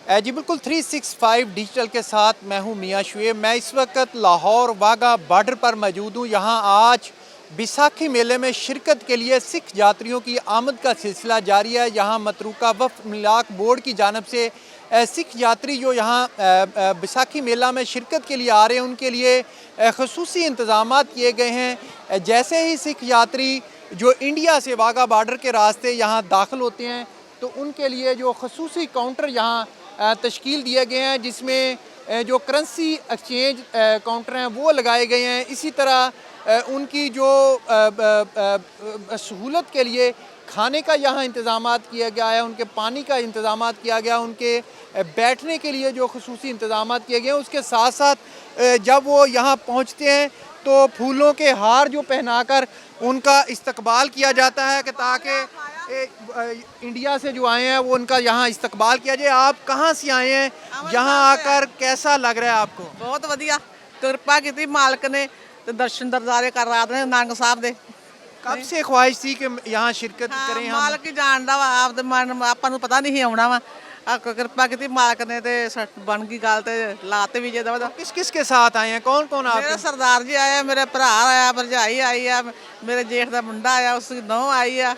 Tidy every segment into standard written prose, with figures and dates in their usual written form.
जी बिल्कुल 365 डिजिटल के साथ मैं हूं मियां शुएब। मैं इस वक्त लाहौर वाघा बॉर्डर पर मौजूद हूं। यहां आज बैसाखी मेले में शिरकत के लिए सिख यात्रियों की आमद का सिलसिला जारी है। यहां मतरूका वफ़द मिलाक बोर्ड की जानब से सिख यात्री जो यहाँ बैसाखी मेला में शिरकत के लिए आ रहे हैं उनके लिए खसूसी इंतज़ाम किए गए हैं। जैसे ही सिख यात्री जो इंडिया से वाघा बॉर्डर के रास्ते यहाँ दाखिल होते हैं तो उनके लिए जो खसूसी काउंटर यहाँ तश्कील दिए गए हैं, जिसमें जो करेंसी एक्सचेंज काउंटर हैं वो लगाए गए हैं। इसी तरह उनकी जो सहूलत के लिए खाने का यहाँ इंतज़ाम किया गया है, उनके पानी का इंतज़ाम किया गया, उनके बैठने के लिए जो खसूसी इंतज़ाम किए गए हैं। उसके साथ साथ जब वो यहाँ पहुँचते हैं तो फूलों के हार जो पहनाकर उनका इस्तकबाल किया जाता है कि ताकि इंडिया से जो आए हैं वो उनका यहाँ इस्तकबाल किया जाए। आप कहाँ से आए हैं, यहाँ आकर कैसा लग रहा है आपको? बहुत वधिया, कृपा की मालिक ने तो दर्शन दरदारे कर रहे नानक साहब दे। कब से ख्वाहिश थी कि यहाँ शिरकत करें? हम मालिक ही जानता वा, आप मन ਆਪਾਂ ਨੂੰ पता नहीं आना वा। कृपा की मालिक ने ते बन गई गल ते लाते भी जे दवा। किस किस के साथ आए हैं, कौन कौन आप? मेरे सरदार जी आए, मेरे भरा आया, भरजाई आई है, मेरे जेठ का मुंडा आया, उसकी नौं आई है,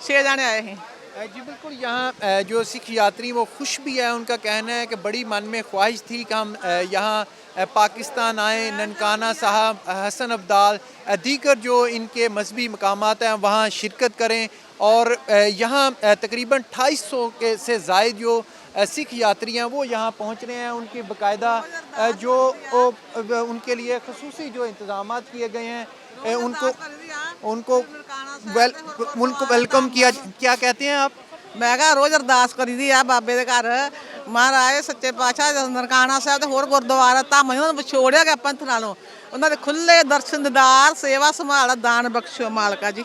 6 जाने आए हैं जी बिल्कुल। यहाँ जो सिख यात्री वो खुश भी है। उनका कहना है कि बड़ी मन में ख्वाहिश थी कि हम यहाँ पाकिस्तान आए, ननकाना साहब, हसन अब्दाल, दीगर जो इनके मजहबी मकामात हैं वहाँ शिरकत करें। और यहाँ तकरीबन 250 के से ज़ायद जो सिख यात्री हैं वो यहाँ पहुँच रहे हैं। उनकी बाकायदा जो उनके लिए खसूसी जो इंतज़ाम किए गए हैं उनको वेलकम किया। क्या कहते हैं आप? मैं कहा रोज़ अरदास करी दी है बाबे के घर, महाराज सच्चे पातशाह ननकाना साहब ते होर गुरुद्वारा धाम छोड़िया गया पंथ नालों, उन्होंने खुले दर्शन दीदार सेवा संभाल दान बख्शो मालका जी।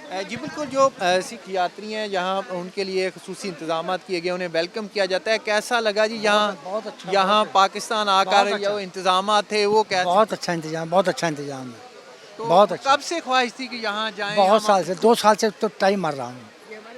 जी बिल्कुल। जो सिख यात्री हैं यहाँ उनके लिए खसूसी इंतज़ाम किए गए, उन्हें वेलकम किया जाता है। कैसा लगा जी यहाँ? यहाँ पाकिस्तान आकर जो इंतज़ाम थे वो कैसे? बहुत अच्छा इंतजाम, बहुत अच्छा इंतजाम है। तो बहुत अच्छा। कब से ख्वाहिश थी कि यहाँ जाएं? बहुत साल से, 2 साल से तो टाइम मर रहा हूँ।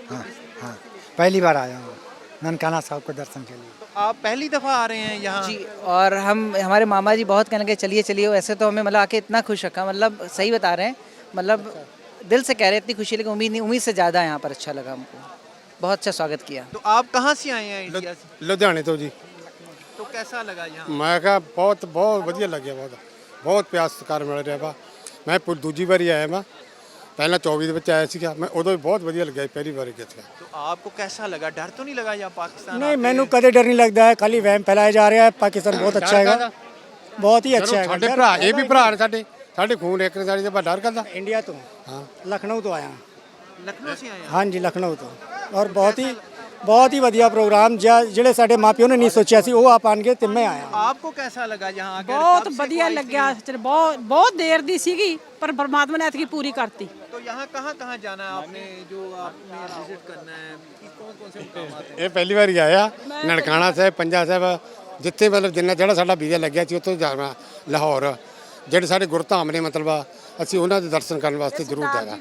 हाँ हाँ, पहली बार आया हूँ ननकाना साहब के दर्शन के लिए। तो आप पहली दफ़ा आ रहे हैं यहाँ? जी, और हमारे मामा जी बहुत कहने लगे चलिए चलिए। वैसे तो हमें मतलब आके इतना खुश रखा, मतलब सही बता रहे हैं, मतलब दिल से कह रहे इतनी खुशी, लेकिन उम्मीद नहीं, उम्मीद से ज़्यादा यहाँ पर अच्छा लगा हमको, बहुत अच्छा स्वागत किया। तो आप कहाँ से आए हैं? इंडिया से। लुधियाने तो जी। तो कैसा लगा यहाँ? मैं कहा बहुत बहुत वधिया लगे, बहुत प्यार सत्कार मिल रहा वा। मैं दूजी बारी आया वा, पहला 24 ਵਿੱਚ ਆਇਆ ਸੀਗਾ मैं, ਉਦੋਂ भी बहुत वधिया लगे, पहली बार गया था। तो आपको कैसा लगा? डर तो नहीं लगा यहाँ पाकिस्तान? नहीं, मैंने कदे डर नहीं लगता है, खाली वहम फैलाया जा रहा है। पाकिस्तान बहुत अच्छा है, बहुत ही अच्छा है। ਸਾਡੇ ਭਰਾ ਇਹ ਵੀ ਭਰਾ ਨੇ, ਸਾਡੇ ਖੂਨ ਇੱਕ ਨੇ, ਸਾਡੇ ਤੇ ਡਰ ਕਰਦਾ। इंडिया तो हाँ, लखनऊ तो आया। लखनऊ से आए हैं? हाँ जी, लखनऊ तो। और बहुत ही वधिया प्रोग्राम ਜਿਹੜੇ ਸਾਡੇ ਮਾਪਿਓ ਨੇ ਨਹੀਂ ਸੋਚਿਆ ਸੀ ਉਹ ਆਪ ਆਣਗੇ ਤੇ मैं आया। आपको कैसा लगा यहाँ आकर? बहुत कब से बढ़िया ख्वाहिश लग गया, थी? बहुत देर दी सीगी पर परमात्मा ने ऐतकी पूरी करती। तो यहाँ कहाँ कहाँ जाना है आपने, जो आपने विजिट करना है? कौन कौन से मुकामात हैं? ਇਹ ਪਹਿਲੀ ਵਾਰੀ ਆਇਆ ਨਨਕਾਣਾ ਸਾਹਿਬ, ਪੰਜਾ ਸਾਹਿਬ, ਜਿੱਥੇ ਮਤਲਬ ਜਿੰਨਾ ਜਿਹੜਾ ਸਾਡਾ ਵੀਜ਼ਾ ਲੱਗਿਆ ਸੀ ਉੱਥੋਂ ਜਾਣਾ ਲਾਹੌਰ। ਜਿਹੜੇ ਸਾਡੇ ਗੁਰਧਾਮ ਨੇ ਮਤਲਬ ਅਸੀਂ ਉਹਨਾਂ ਦੇ ਦਰਸ਼ਨ ਕਰਨ ਵਾਸਤੇ ਜ਼ਰੂਰ ਜਾਣਾ।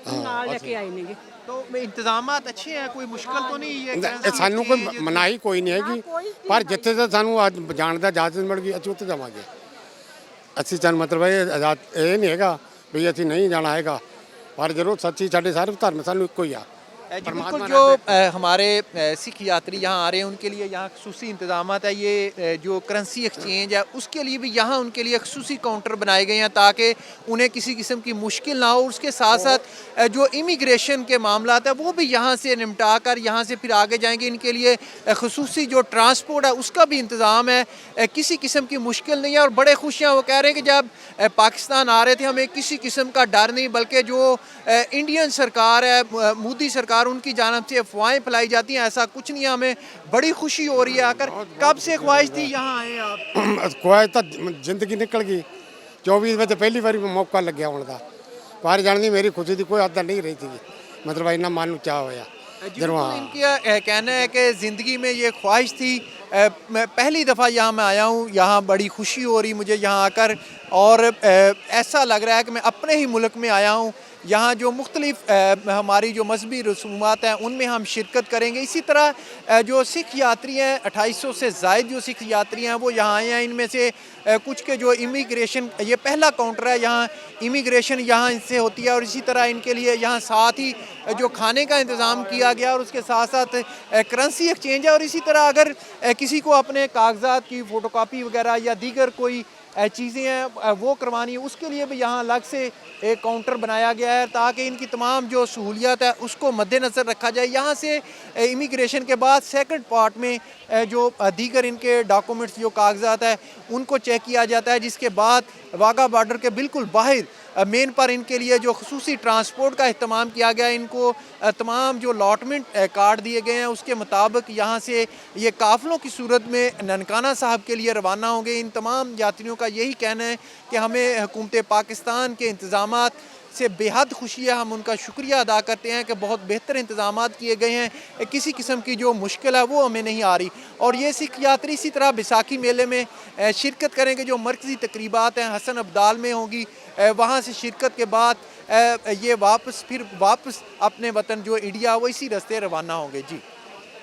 मेरे नाल लेके आई नहीं। तो इंतजाम अच्छे हैं, कोई मुश्किल तो नहीं है? ਇਹ ਸਾਨੂੰ ਕੋਈ ਮਨਾਹੀ ਕੋਈ ਨਹੀਂ ਹੈਗੀ, ਪਰ ਜਿੱਥੇ ਤਾਂ ਸਾਨੂੰ ਅੱਜ ਜਾਣ ਦਾ ਇਜਾਜ਼ਤ ਮਿਲ ਗਈ ਅਸੀਂ ਉੱਥੇ ਜਾਵਾਂਗੇ। ਅਸੀਂ ਸਾਨੂੰ ਮਤਲਬ ਇਹ ਨਹੀਂ ਹੈਗਾ ਵੀ ਅਸੀਂ ਨਹੀਂ ਜਾਣਾ ਹੈਗਾ, ਪਰ ਜ਼ਰੂਰ ਸੱਚੀ ਸਾਡੇ ਸਾਰੇ ਧਰਮ ਸਾਨੂੰ ਇੱਕੋ ਹੀ ਆ। जी बिल्कुल। जो हमारे सिख यात्री यहाँ आ रहे हैं उनके लिए यहाँ खसूसी इंतजाम है। ये जो करेंसी एक्सचेंज है उसके लिए भी यहाँ उनके लिए खसूसी काउंटर बनाए गए हैं ताकि उन्हें किसी किस्म की मुश्किल ना हो। उसके साथ साथ जो इमिग्रेशन के मामला है वो भी यहाँ से निपटा कर यहाँ से फिर आगे जाएंगे। इनके लिए खसूसी जो ट्रांसपोर्ट है उसका भी इंतज़ाम है, किसी किस्म की मुश्किल नहीं है। और बड़े खुश हैं, वो कह रहे हैं कि जब पाकिस्तान आ रहे थे हमें किसी किस्म का डर नहीं, बल्कि जो इंडियन सरकार है, मोदी सरकार, उनकी जानब से अफवाहें फैलाई जाती हैं, ऐसा कुछ नहीं है। हमें बड़ी खुशी हो रही है आकर। कब से ख्वाहिश थी यहाँ आए आप? ख्वाहिश ਤਾਂ ਜ਼ਿੰਦਗੀ ਨਿਕਲ ਗਈ, 24 ਵਿੱਚ ਪਹਿਲੀ ਵਾਰੀ ਮੌਕਾ ਲੱਗਿਆ ਆਉਣ ਦਾ। ਬਾਹਰ ਜਾਣ ਦੀ ਮੇਰੀ ਖੁਸ਼ੀ ਦੀ ਕੋਈ ਹੱਦ ਨਹੀਂ ਰਹੀ थी, मतलब ਇੰਨਾ ਮਨ ਨੂੰ ਚਾਹ ਹੋਇਆ। इनका कहना है कि ज़िंदगी में ये ख्वाहिश थी। मैं पहली दफ़ा यहाँ मैं आया हूँ, यहाँ बड़ी खुशी हो रही मुझे यहाँ आकर, और ऐसा लग रहा है कि मैं अपने ही मुल्क में आया हूँ। यहाँ जो मुख्तलिफ हमारी जो मजहबी रसूमात हैं उनमें हम शिरकत करेंगे। इसी तरह जो सिख यात्री हैं 2800 से ज़ायद जो सिख यात्री हैं वो यहाँ आए हैं। इनमें से कुछ के जो इमिग्रेशन, ये पहला काउंटर है यहाँ, इमिग्रेशन यहाँ इनसे होती है और इसी तरह इनके लिए यहाँ साथ ही जो खाने का इंतज़ाम किया गया और उसके साथ साथ करेंसी एक्सचेंज है। और इसी तरह अगर किसी को अपने कागजात की फ़ोटोकॉपी वगैरह या दीगर कोई चीज़ें हैं वो करवानी है, उसके लिए भी यहाँ अलग से एक काउंटर बनाया गया है ताकि इनकी तमाम जो सहूलियत है उसको मद्देनज़र रखा जाए। यहाँ से इमिग्रेशन के बाद सेकंड पार्ट में जो दीगर इनके डॉक्यूमेंट्स जो कागजात है उनको चेक किया जाता है, जिसके बाद वाघा बॉर्डर के बिल्कुल बाहर मेन पर इनके लिए जो खसूसी ट्रांसपोर्ट का इस्तेमाल किया गया है, इनको तमाम जो अलॉटमेंट कार्ड दिए गए हैं उसके मुताबिक यहाँ से ये काफ़िलों की सूरत में ननकाना साहब के लिए रवाना होंगे। इन तमाम यात्रियों का यही कहना है कि हमें हुकूमत पाकिस्तान के इंतज़ामात से बेहद खुशी है। हम उनका शुक्रिया अदा करते हैं कि बहुत बेहतर इंतज़ामात किए गए हैं, किसी किस्म की जो मुश्किल है वो हमें नहीं आ रही। और ये सिख यात्री इसी तरह बैसाखी मेले में शिरकत करेंगे। जो मरकज़ी तकरीबात हैं हसन अब्दाल में होंगी, वहाँ से शिरकत के बाद ये वापस अपने वतन जो इंडिया वो इसी रास्ते रवाना होंगे। जी।